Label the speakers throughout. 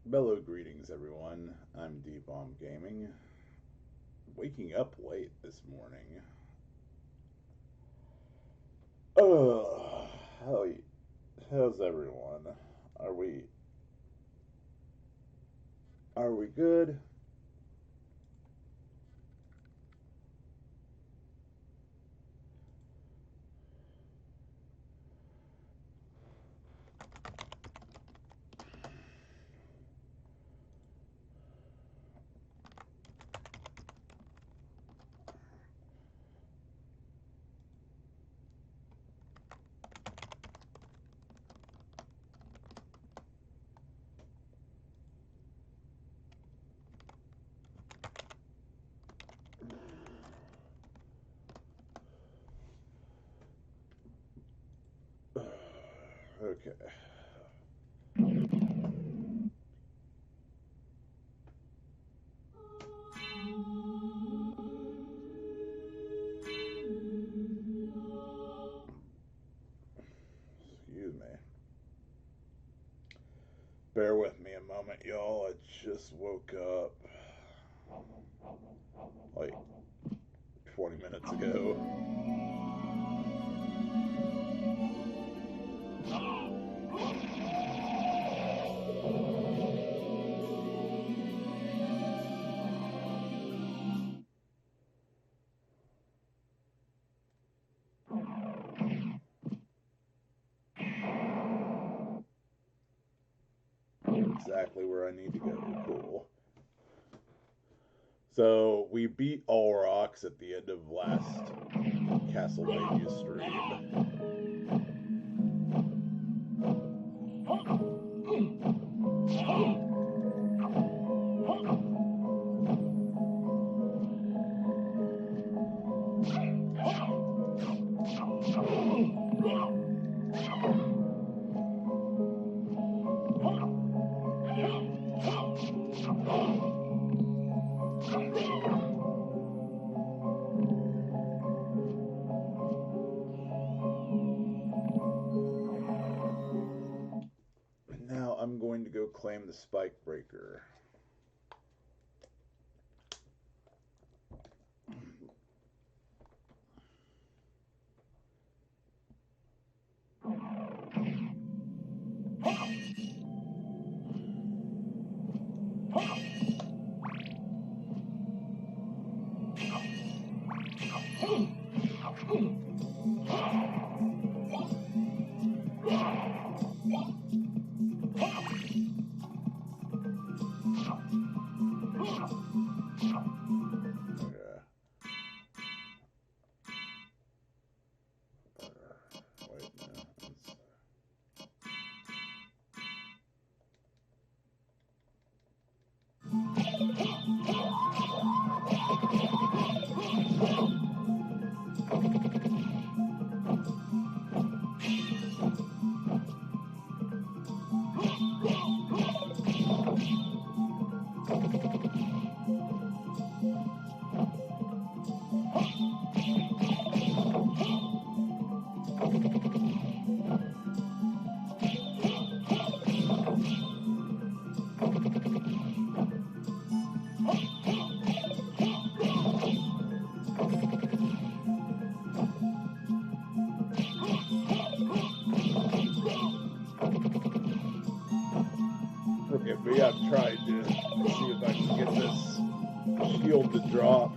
Speaker 1: Mellow greetings, everyone. I'm D-Bomb Gaming. Waking up late this morning. Oh, how's everyone? Are we are we good? Okay. Excuse me. Bear with me a moment, y'all. I just woke up like 20 minutes ago. Exactly where I need to go. Cool. So we beat All Rocks at the end of last Castlevania stream. Now I'm going to go claim the Spike Breaker. Okay, but yeah, I'm trying to see if I can get this shield to drop.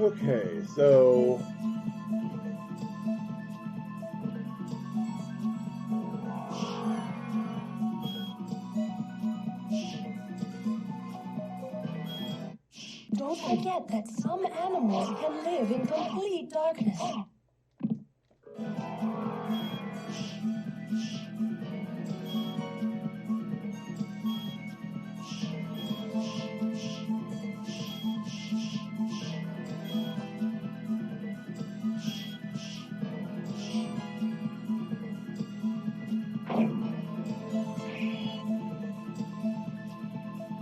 Speaker 1: Okay, so
Speaker 2: don't forget that some animals can live in complete darkness.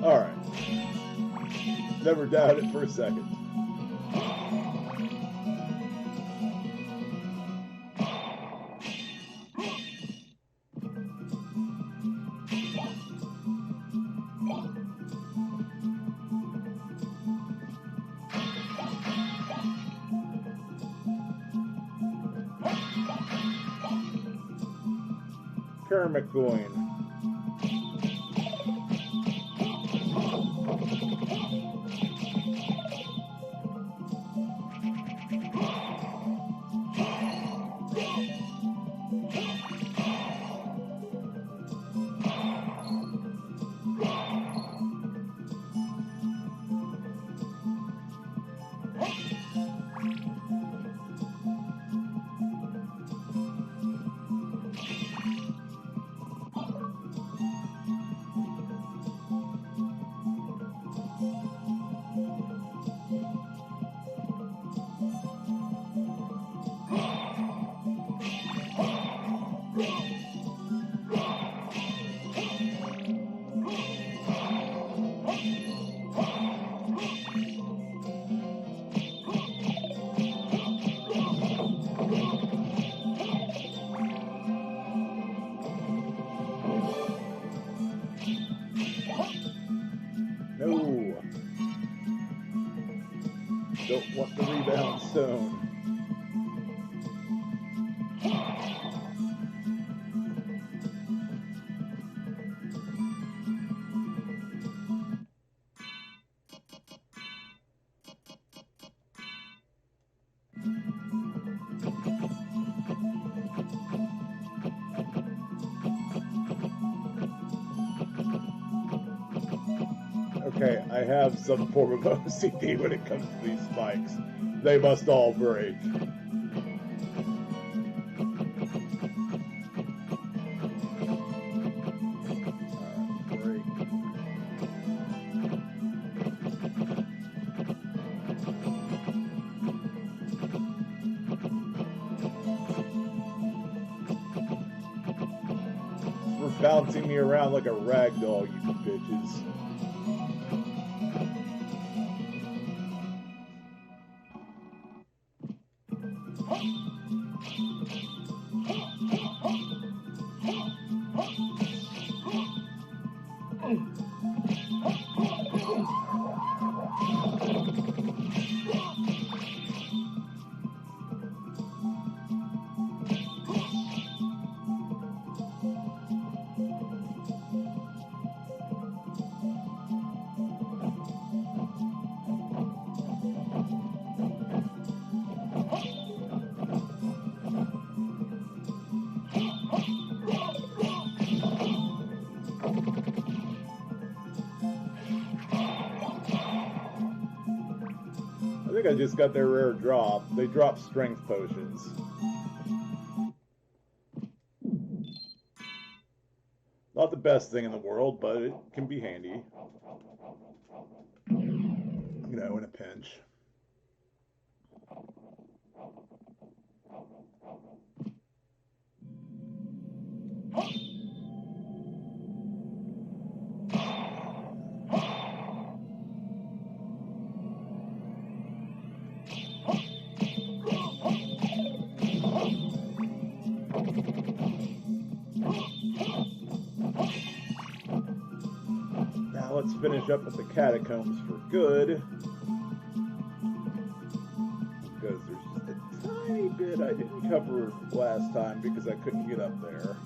Speaker 1: alright. Never doubted it for a second. Kermit coin. No. Don't want the rebound stone. Okay, I have some form of OCD when it comes to these spikes. They must all break. Break. We're bouncing me around like a rag doll, you bitches. think I just got their rare drop. They drop strength potions. Not the best thing in the world, but it can be handy. You know, in a pinch. Now let's finish up with the catacombs for good. Because there's just a tiny bit I didn't cover last time because I couldn't get up there.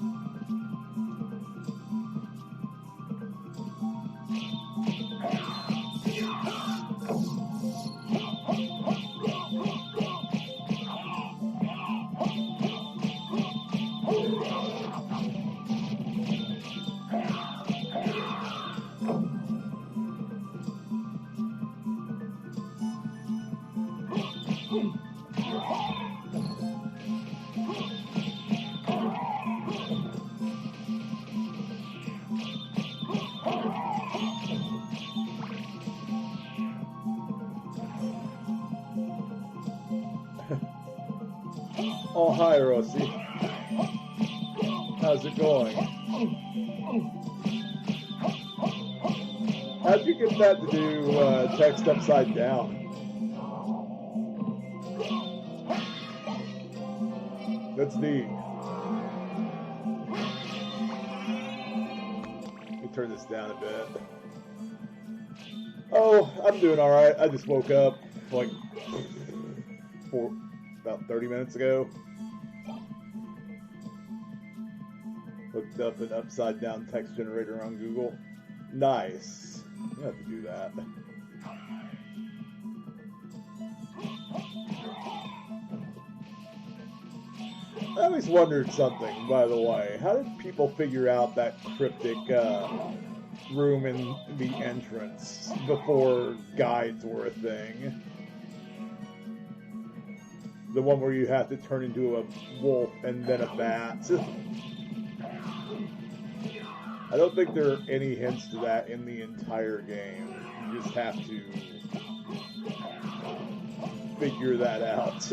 Speaker 1: Oh, hi, Rossi. How's it going? How'd you get that to do text upside down? That's neat. Let me turn this down a bit. Oh, I'm doing alright. I just woke up like about 30 minutes ago. Looked up an upside down text generator on Google. Nice. You have to do that. I always wondered something, by the way. How did people figure out that cryptic room in the entrance before guides were a thing? The one where you have to turn into a wolf and then a bat. I don't think there are any hints to that in the entire game. You just have to figure that out.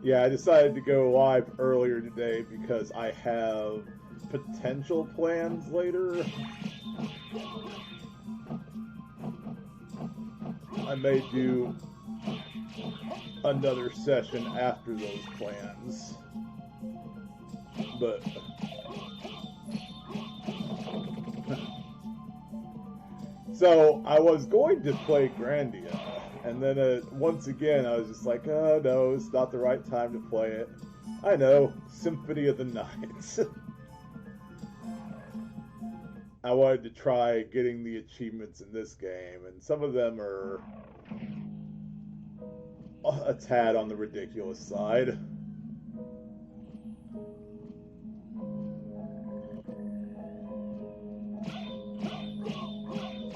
Speaker 1: Yeah, I decided to go live earlier today because I have potential plans later. I may do another session after those plans, but so I was going to play Grandia, and then once again I was just like, oh no, it's not the right time to play it. I know, Symphony of the Night. I wanted to try getting the achievements in this game, and some of them are a tad on the ridiculous side.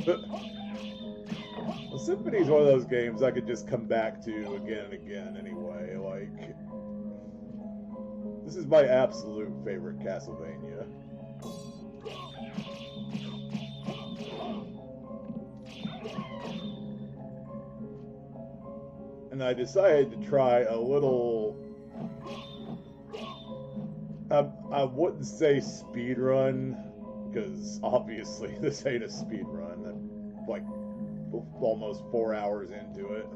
Speaker 1: Well, Symphony is one of those games I could just come back to again and again anyway. Like, this is my absolute favorite Castlevania. And I decided to try a little, I wouldn't say speed run, because obviously this ain't a speed run. I'm like almost 4 hours into it.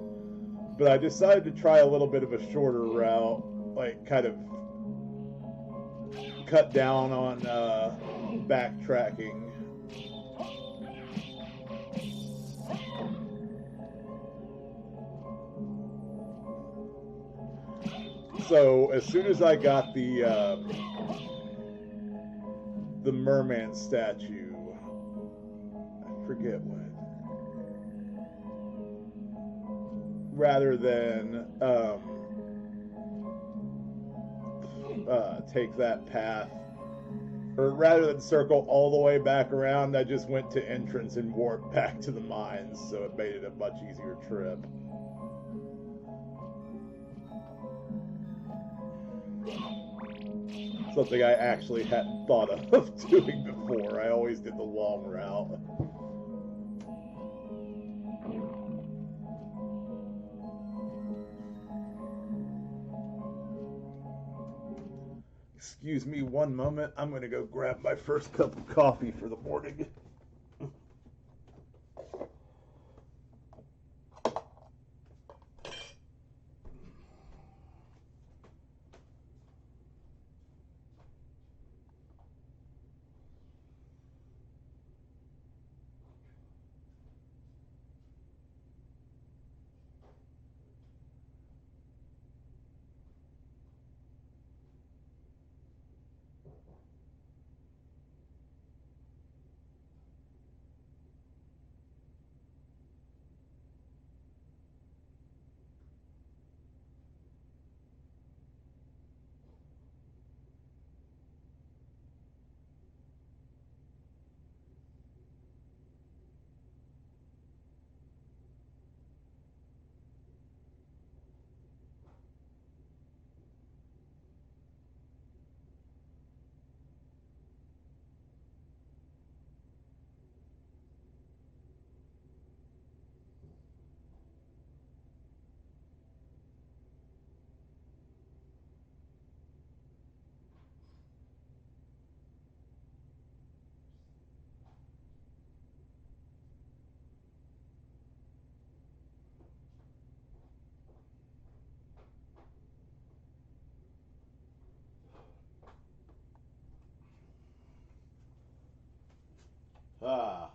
Speaker 1: But I decided to try a little bit of a shorter route, like kind of cut down on backtracking. So as soon as I got the merman statue, I forget rather than take that path, or rather than circle all the way back around, I just went to entrance and warped back to the mines, so it made it a much easier trip. Something I actually hadn't thought of doing before. I always did the long route. Excuse me one moment. I'm going to go grab my first cup of coffee for the morning.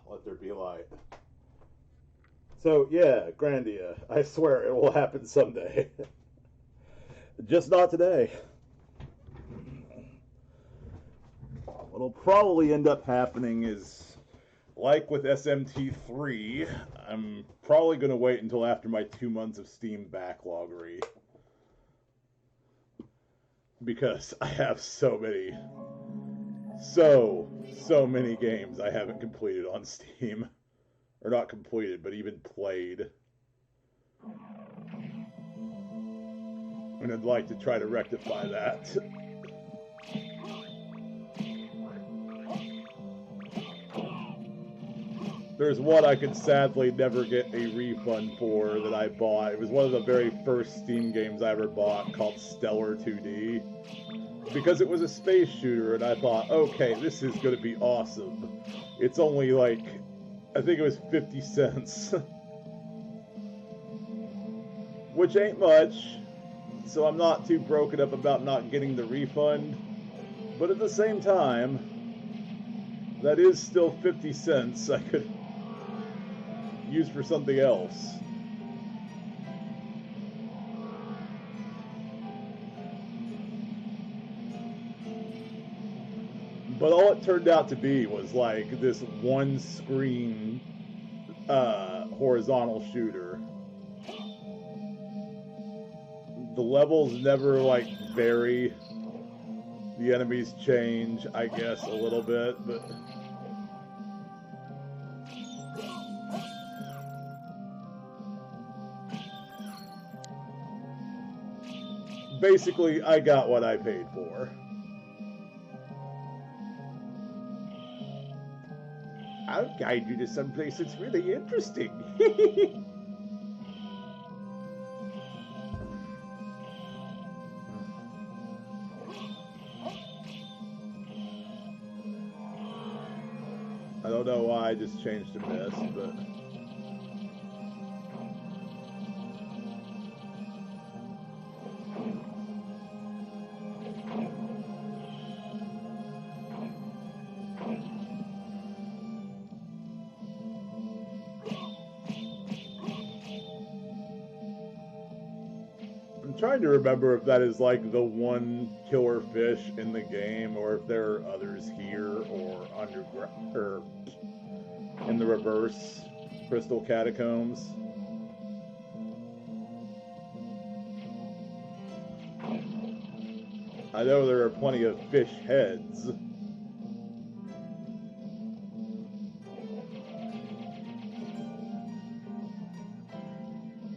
Speaker 1: Let there be light. So, yeah, Grandia. I swear it will happen someday. Just not today. What'll probably end up happening is, like with SMT3, I'm probably going to wait until after my 2 months of Steam backloggery. Because I have so many games I haven't completed on Steam. Or not completed, but even played. And I'd like to try to rectify that. There's one I could sadly never get a refund for that I bought. It was one of the very first Steam games I ever bought, called Stellar 2D. Because it was a space shooter, and I thought, okay, this is going to be awesome. It's only like, I think it was 50 cents. Which ain't much, so I'm not too broken up about not getting the refund. But at the same time, that is still 50 cents I could use for something else. But all it turned out to be was like this one screen horizontal shooter. The levels never like vary. The enemies change, I guess, a little bit, but basically I got what I paid for. I'll guide you to someplace that's really interesting. I don't know why I just changed to miss, but... I'm trying to remember if that is like the one killer fish in the game, or if there are others here or underground, or in the reverse Crystal Catacombs. I know there are plenty of fish heads.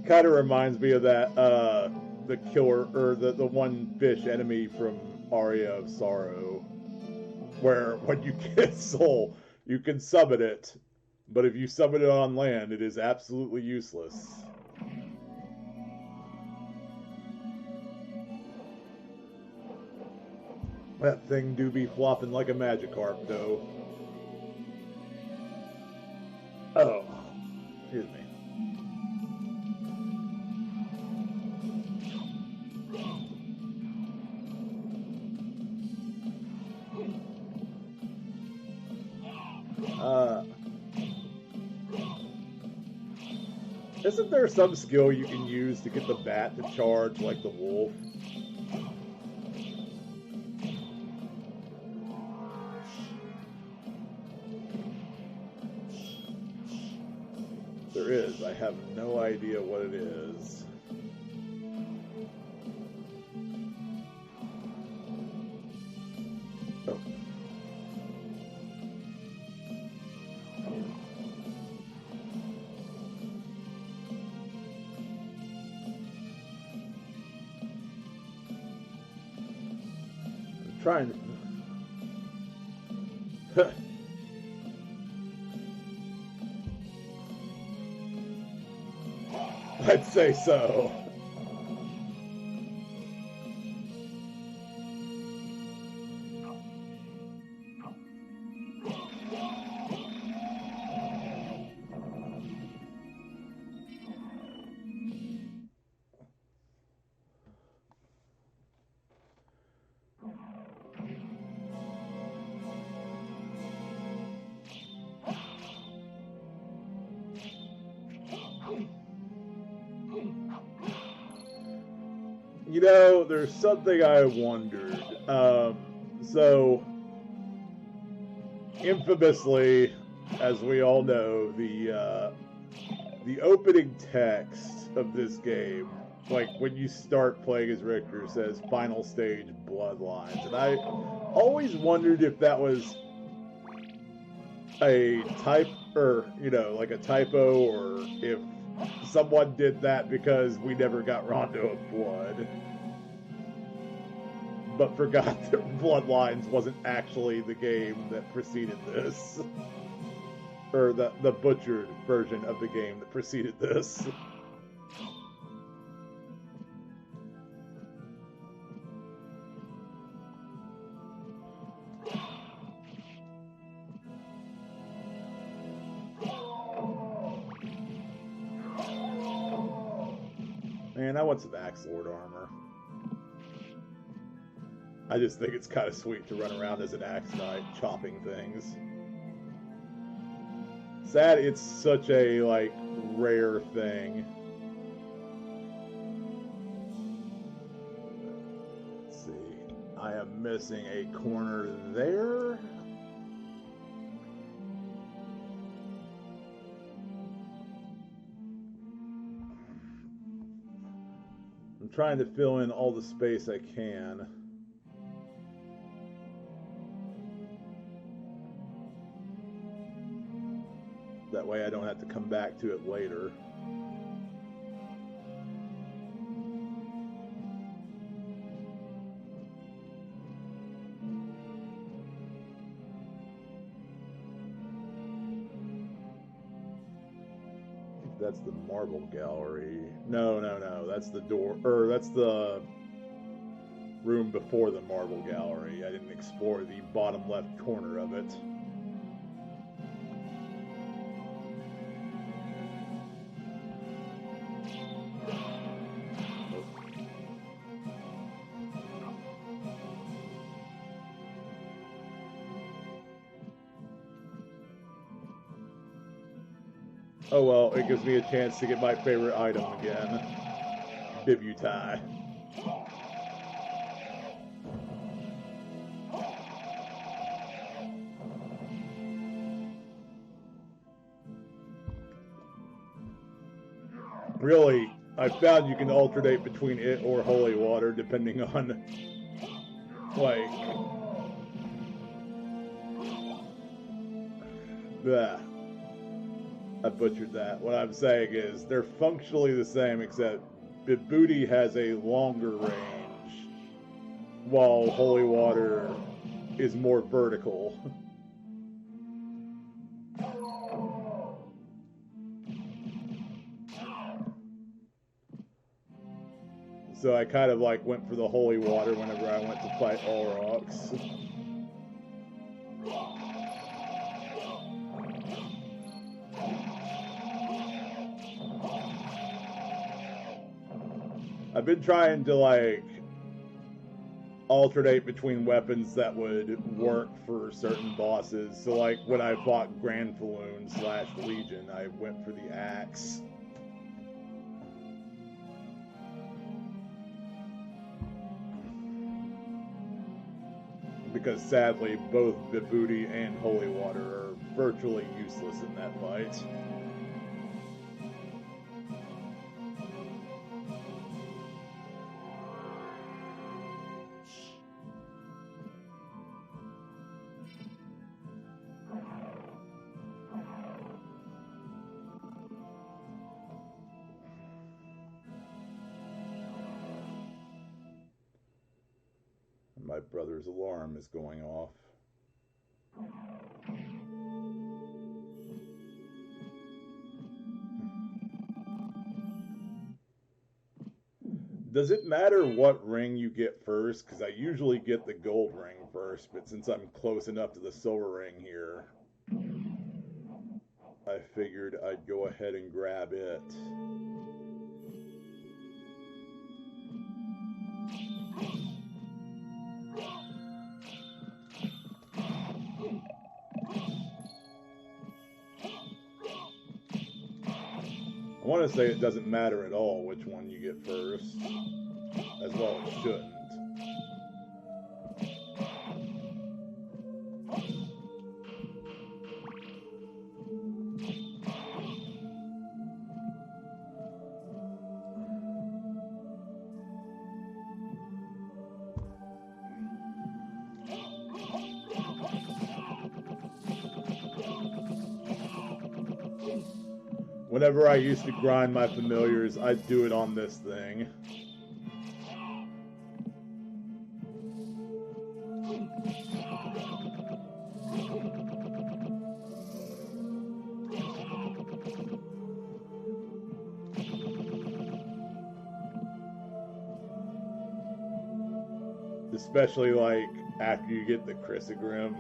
Speaker 1: Kind of reminds me of that, the killer, or the one fish enemy from Aria of Sorrow, where when you get soul, you can summon it, but if you summon it on land, it is absolutely useless. That thing do be flopping like a Magikarp, though. Oh, excuse me. Isn't there some skill you can use to get the bat to charge like the wolf? There is. I have no idea what it is. Oh. I'm trying to... I'd say so. You know, there's something I wondered. So, infamously, as we all know, the opening text of this game, like when you start playing as Richter, says "Final Stage Bloodlines," and I always wondered if that was a type, or like a typo, or if someone did that because we never got Rondo of Blood, but forgot that Bloodlines wasn't actually the game that preceded this, or the butchered version of the game that preceded this. Man, I want some Axe Lord armor. I just think it's kind of sweet to run around as an Axe Knight chopping things. Sad it's such a, like, rare thing. Let's see. I am missing a corner there. I'm trying to fill in all the space I can. That way I don't have to come back to it later. That's the marble gallery. No. That's the door, or that's the room before the marble gallery. I didn't explore the bottom left corner of it. Oh well, it gives me a chance to get my favorite item again. Bibutai. Really, I found you can alternate between it or holy water depending on Like, bleh. I butchered that. What I'm saying is they're functionally the same, except Vibhuti has a longer range, while Holy Water is more vertical. So I kind of like went for the Holy Water whenever I went to fight Olrox. I've been trying to like alternate between weapons that would work for certain bosses. So like when I fought Granfaloon / Legion, I went for the axe. Because sadly, both Vibhuti and Holy Water are virtually useless in that fight. My brother's alarm is going off. Does it matter what ring you get first? Because I usually get the gold ring first, but since I'm close enough to the silver ring here, I figured I'd go ahead and grab it. I want to say it doesn't matter at all which one you get first, as well it shouldn't. Whenever I used to grind my familiars, I'd do it on this thing. Especially like after you get the Chrysogrim,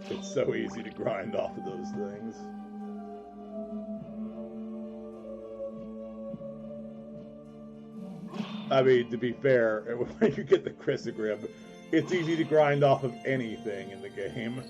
Speaker 1: it's so easy to grind off of those things. I mean, to be fair, when you get the Chrysogrim, it's easy to grind off of anything in the game.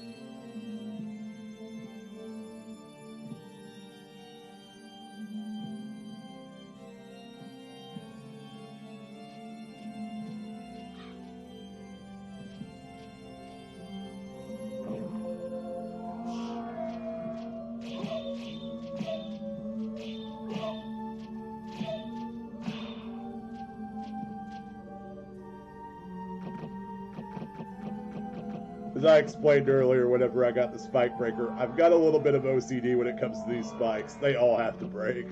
Speaker 1: As I explained earlier, whenever I got the spike breaker, I've got a little bit of OCD when it comes to these spikes. They all have to break.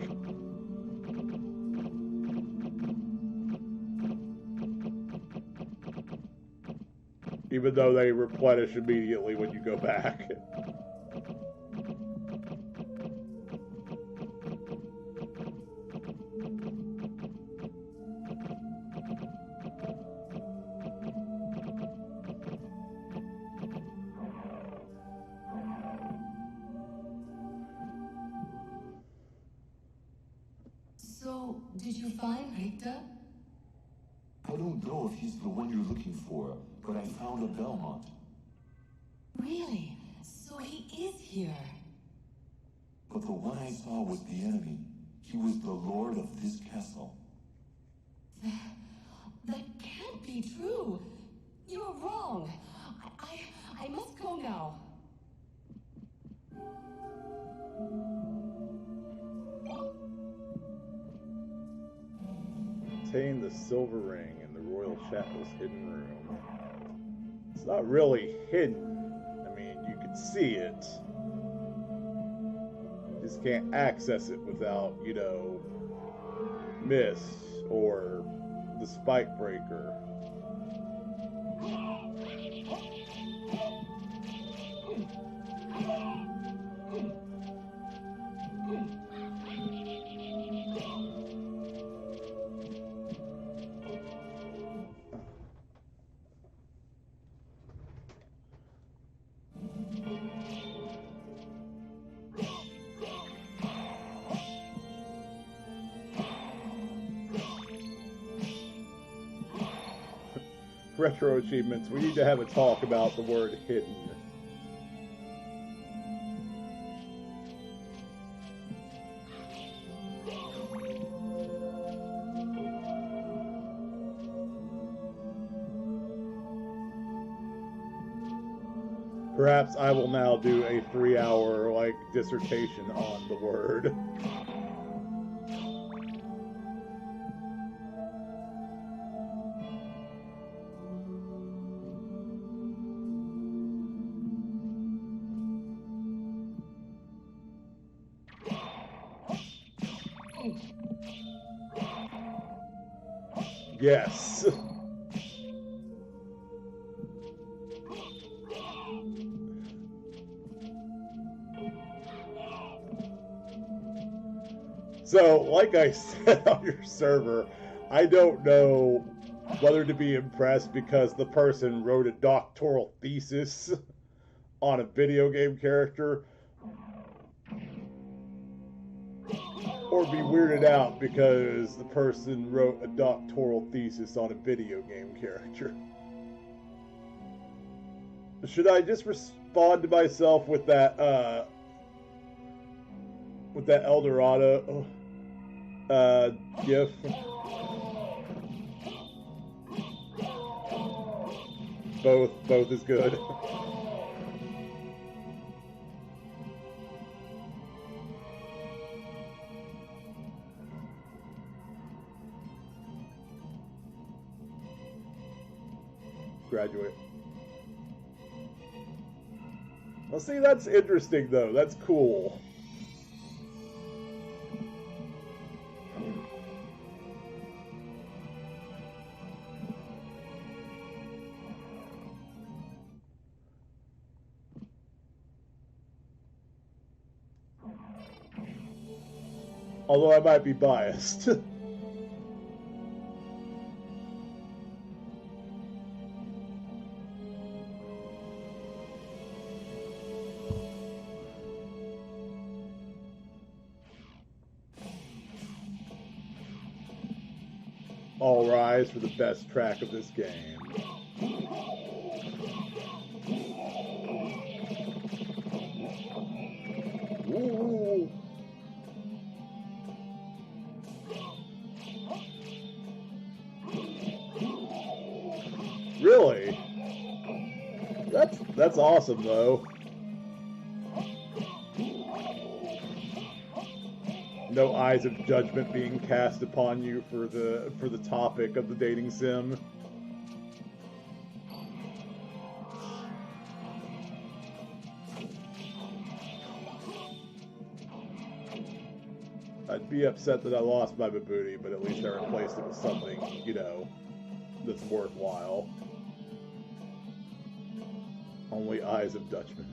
Speaker 1: Even though they replenish immediately when you go back.
Speaker 2: So, did you find Richter?
Speaker 3: I don't know if he's the one you're looking for, but I found a Belmont.
Speaker 2: Really? So he is here.
Speaker 3: But the one I saw was the enemy. He was the lord of this castle.
Speaker 2: That can't be true. You're wrong. I must go now.
Speaker 1: Obtain the silver ring in the Royal Chapel's hidden room. It's not really hidden. I mean, you can see it. You just can't access it without, you know, mist or the spike breaker. Retro achievements, we need to have a talk about the word hidden. Perhaps I will now do a 3-hour, like, dissertation on the word. Yes. So, like I said on your server, I don't know whether to be impressed because the person wrote a doctoral thesis on a video game character, or be weirded out because the person wrote a doctoral thesis on a video game character. Should I just respond to myself with that Eldorado gif? Both is good. Graduate. Well, see, that's interesting, though. That's cool. Although I might be biased. All rise for the best track of this game. Ooh. Really? That's awesome, though. No eyes of judgment being cast upon you for the topic of the dating sim. I'd be upset that I lost my Babooty, but at least I replaced it with something, you know, that's worthwhile. Only eyes of Dutchman.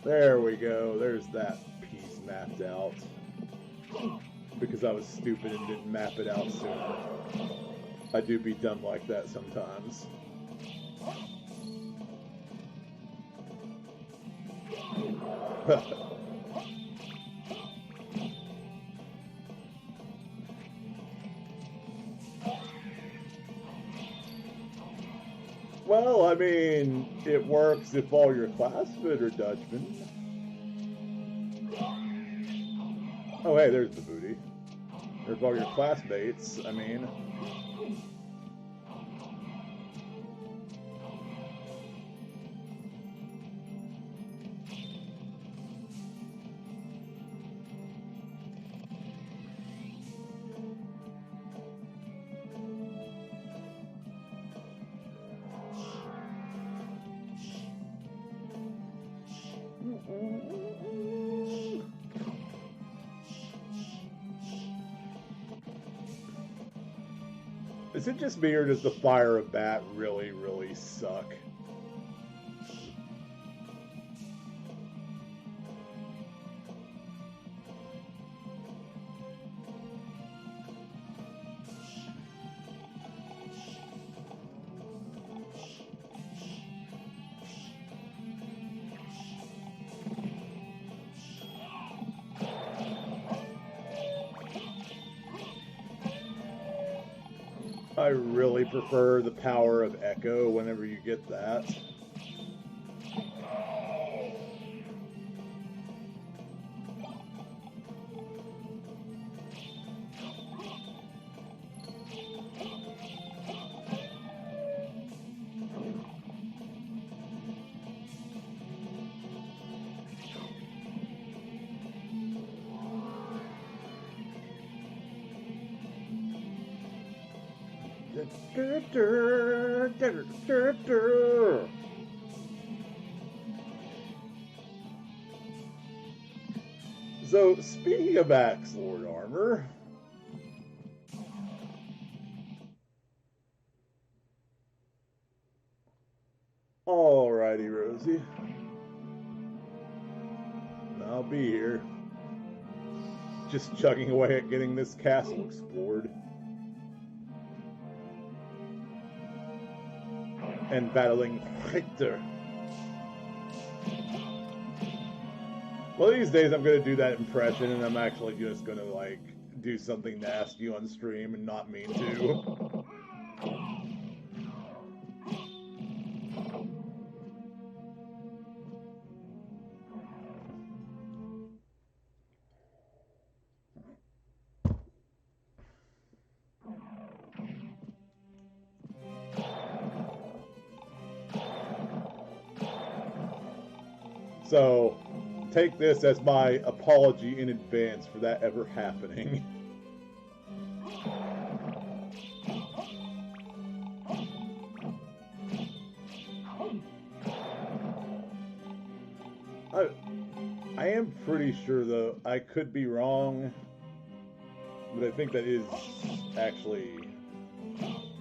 Speaker 1: There we go. There's that piece mapped out. Because I was stupid and didn't map it out sooner. I do be dumb like that sometimes. Well, I mean, it works if all your classmates are Dutchmen. Oh, hey, there's the booty. There's all your classmates, I mean. Is it just me, or does the fire of bat really, really suck? I really prefer the power of Echo whenever you get that. So, speaking of Axe Lord armor, alrighty, Rosie. I'll be here. Just chugging away at getting this castle explored. And battling Richter. Well, these days I'm going to do that impression, and I'm actually just going to, like, do something nasty on stream and not mean to. So, take this as my apology in advance for that ever happening. I am pretty sure, though, I could be wrong, but I think that is actually...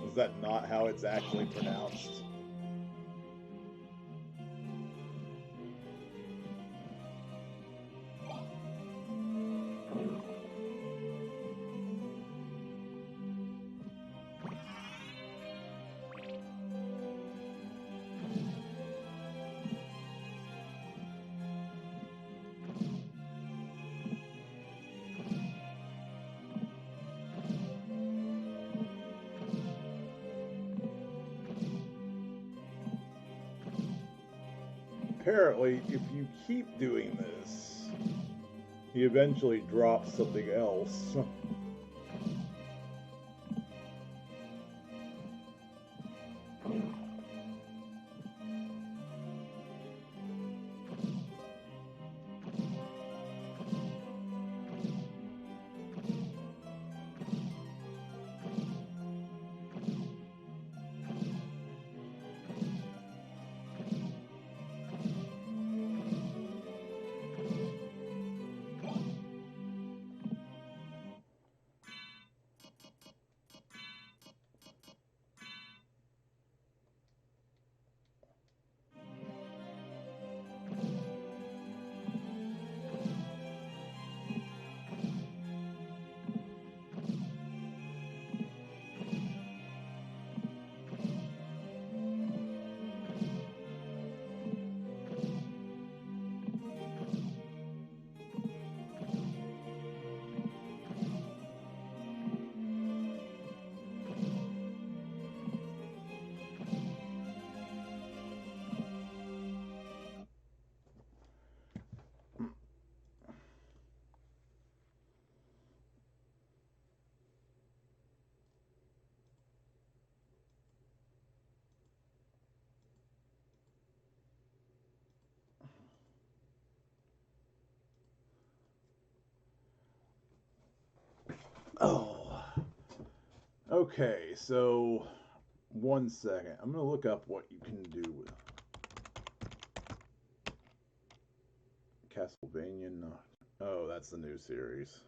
Speaker 1: Is that not how it's actually pronounced? Apparently, if you keep doing this, he eventually drops something else. Oh. Okay, so 1 second. I'm going to look up what you can do with Castlevania not. Oh, that's the new series.